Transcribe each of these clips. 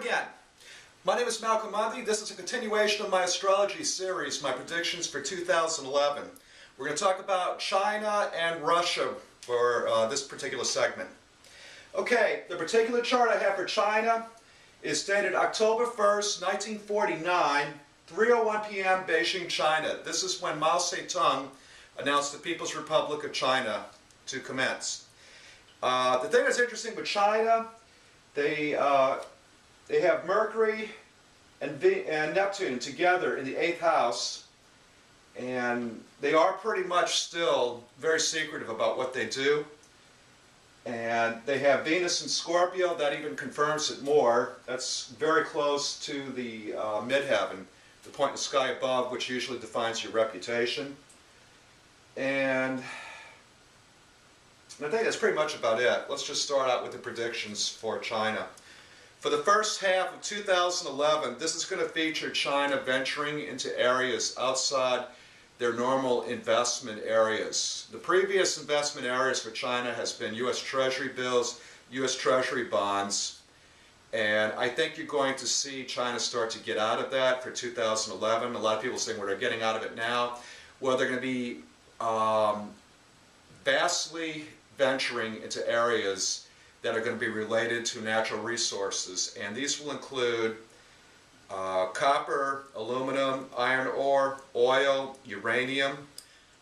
again. My name is Malcolm Mundy. This is a continuation of my astrology series, my predictions for 2011. We're going to talk about China and Russia for this particular segment. Okay, the particular chart I have for China is dated October 1st, 1949, 3:01 p.m. Beijing, China. This is when Mao Zedong announced the People's Republic of China to commence. The thing that's interesting with China, they have Mercury and Neptune together in the 8th house, and they are pretty much still very secretive about what they do. And they have Venus in Scorpio. That even confirms it more. That's very close to the midheaven, the point in the sky above, which usually defines your reputation. And I think that's pretty much about it. Let's just start out with the predictions for China. For the first half of 2011, this is going to feature China venturing into areas outside their normal investment areas. The previous investment areas for China has been U.S. Treasury bills, U.S. Treasury bonds, and I think you're going to see China start to get out of that for 2011. A lot of people saying, well, they're getting out of it now. Well, they're going to be vastly venturing into areas that are going to be related to natural resources, and these will include copper, aluminum, iron ore, oil, uranium,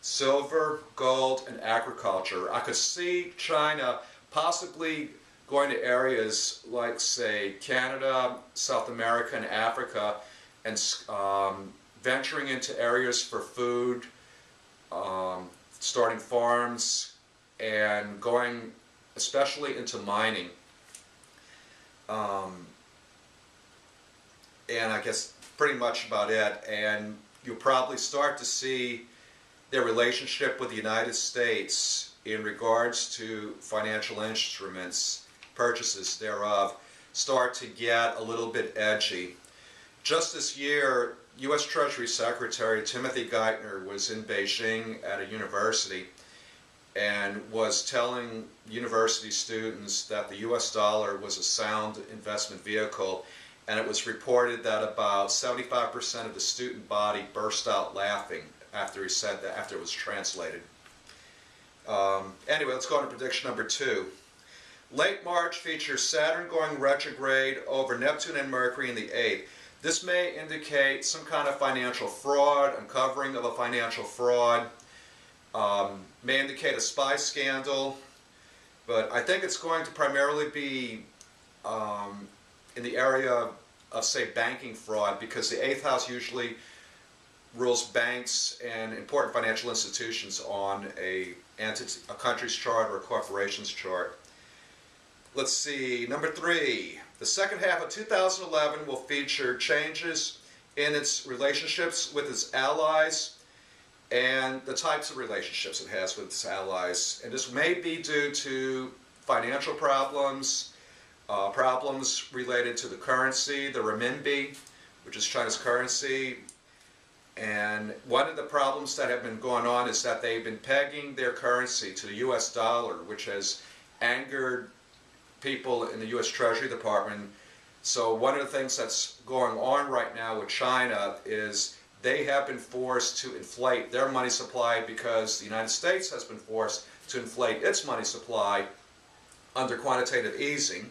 silver, gold, and agriculture. I could see China possibly going to areas like, say, Canada, South America, and Africa, and venturing into areas for food, starting farms, and going especially into mining. And I guess pretty much about it. And you'll probably start to see their relationship with the United States in regards to financial instruments, purchases thereof, start to get a little bit edgy. Just this year, U.S. Treasury Secretary Timothy Geithner was in Beijing at a university and was telling university students that the U.S. dollar was a sound investment vehicle, and it was reported that about 75% of the student body burst out laughing after he said that, after it was translated. Anyway, let's go on to prediction number 2. Late March features Saturn going retrograde over Neptune and Mercury in the 8th. This may indicate some kind of financial fraud, uncovering of a financial fraud, may indicate a spy scandal, but I think it's going to primarily be in the area of, say, banking fraud, because the 8th house usually rules banks and important financial institutions on a country's chart or a corporation's chart. Let's see, number 3. The second half of 2011 will feature changes in its relationships with its allies and the types of relationships it has with its allies. And this may be due to financial problems, problems related to the currency, the renminbi, which is China's currency. And one of the problems that have been going on is that they've been pegging their currency to the US dollar, which has angered people in the US Treasury Department. So one of the things that's going on right now with China is they have been forced to inflate their money supply because the United States has been forced to inflate its money supply under quantitative easing,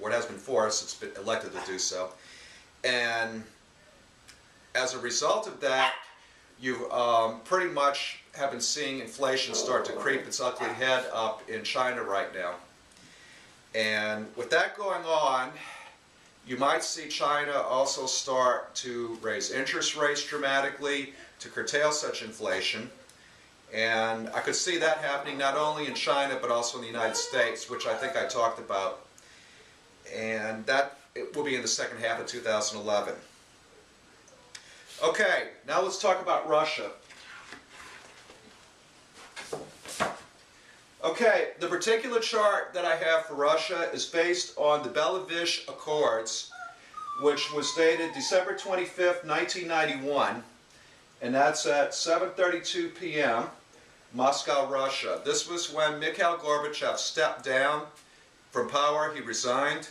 or it has been forced, it's been elected to do so. And as a result of that, you pretty much have been seeing inflation start to creep its ugly head up in China right now. And with that going on, you might see China also start to raise interest rates dramatically to curtail such inflation. And I could see that happening not only in China but also in the United States, which I think I talked about. And that it will be in the second half of 2011. Okay, now let's talk about Russia. Okay, the particular chart that I have for Russia is based on the Belavish Accords, which was dated December 25th, 1991, and that's at 7:32 p.m. Moscow, Russia. This was when Mikhail Gorbachev stepped down from power. He resigned,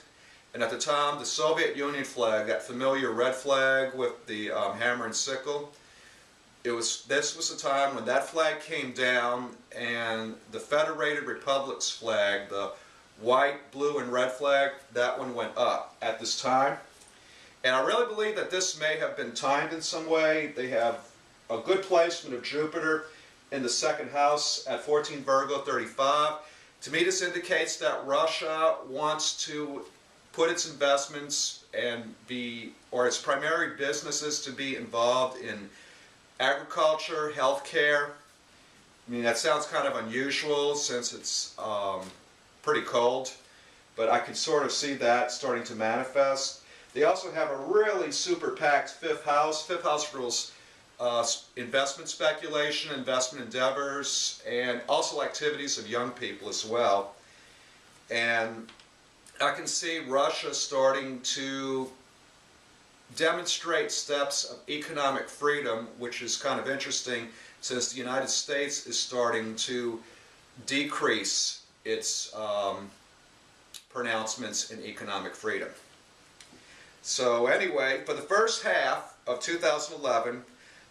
And at the time, the Soviet Union flag, that familiar red flag with the hammer and sickle, this was the time when that flag came down and the Federated Republic's flag, the white, blue, and red flag, that one went up at this time. And I really believe that this may have been timed in some way. They have a good placement of Jupiter in the second house at 14 Virgo 35. To me, this indicates that Russia wants to put its investments or its primary businesses to be involved in agriculture, healthcare. I mean, that sounds kind of unusual since it's pretty cold, but I can sort of see that starting to manifest. They also have a really super packed fifth house. Fifth house rules investment speculation, investment endeavors, and also activities of young people as well. And I can see Russia starting to demonstrate steps of economic freedom, which is kind of interesting since the United States is starting to decrease its pronouncements in economic freedom. So anyway, for the first half of 2011,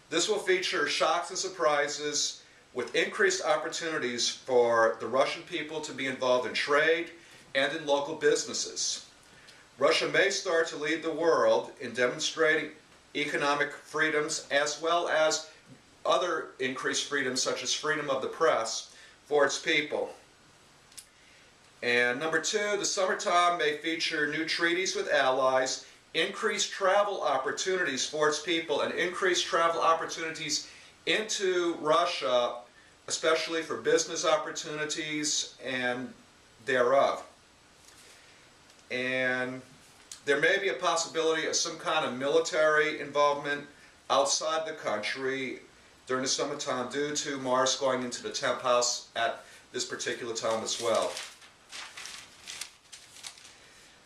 this will feature shocks and surprises with increased opportunities for the Russian people to be involved in trade and in local businesses. Russia may start to lead the world in demonstrating economic freedoms as well as other increased freedoms such as freedom of the press for its people. And number two, the summertime may feature new treaties with allies, increased travel opportunities for its people, and increased travel opportunities into Russia, especially for business opportunities and thereof. And there may be a possibility of some kind of military involvement outside the country during the summertime due to Mars going into the 10th house at this particular time as well.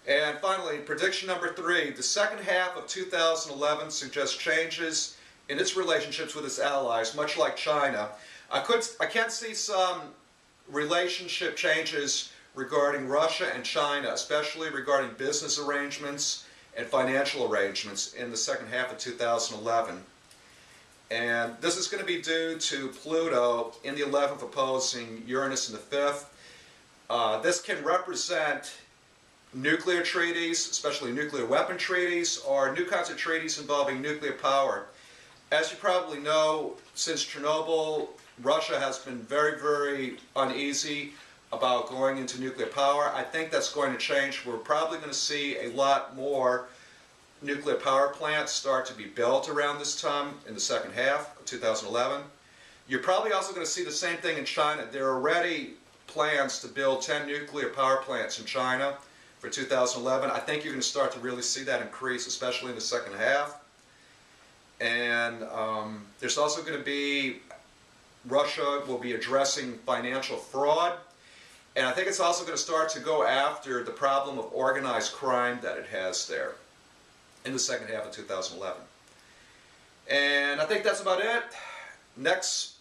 And finally, prediction number three, the second half of 2011 suggests changes in its relationships with its allies, much like China. I can see some relationship changes regarding Russia and China, especially regarding business arrangements and financial arrangements in the second half of 2011. And this is going to be due to Pluto in the 11th opposing Uranus in the 5th. This can represent nuclear treaties, especially nuclear weapon treaties, or new kinds of treaties involving nuclear power. As you probably know, since Chernobyl, Russia has been very, very uneasy about going into nuclear power. I think that's going to change. We're probably going to see a lot more nuclear power plants start to be built around this time in the second half of 2011. You're probably also going to see the same thing in China. There are already plans to build 10 nuclear power plants in China for 2011. I think you're going to start to really see that increase, especially in the second half. And there's also going to be, Russia will be addressing financial fraud. And I think it's also going to start to go after the problem of organized crime that it has there in the second half of 2011. And I think that's about it. Next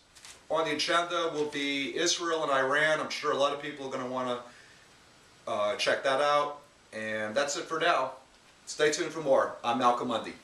on the agenda will be Israel and Iran. I'm sure a lot of people are going to want to check that out. And that's it for now. Stay tuned for more. I'm Malcolm Mundy.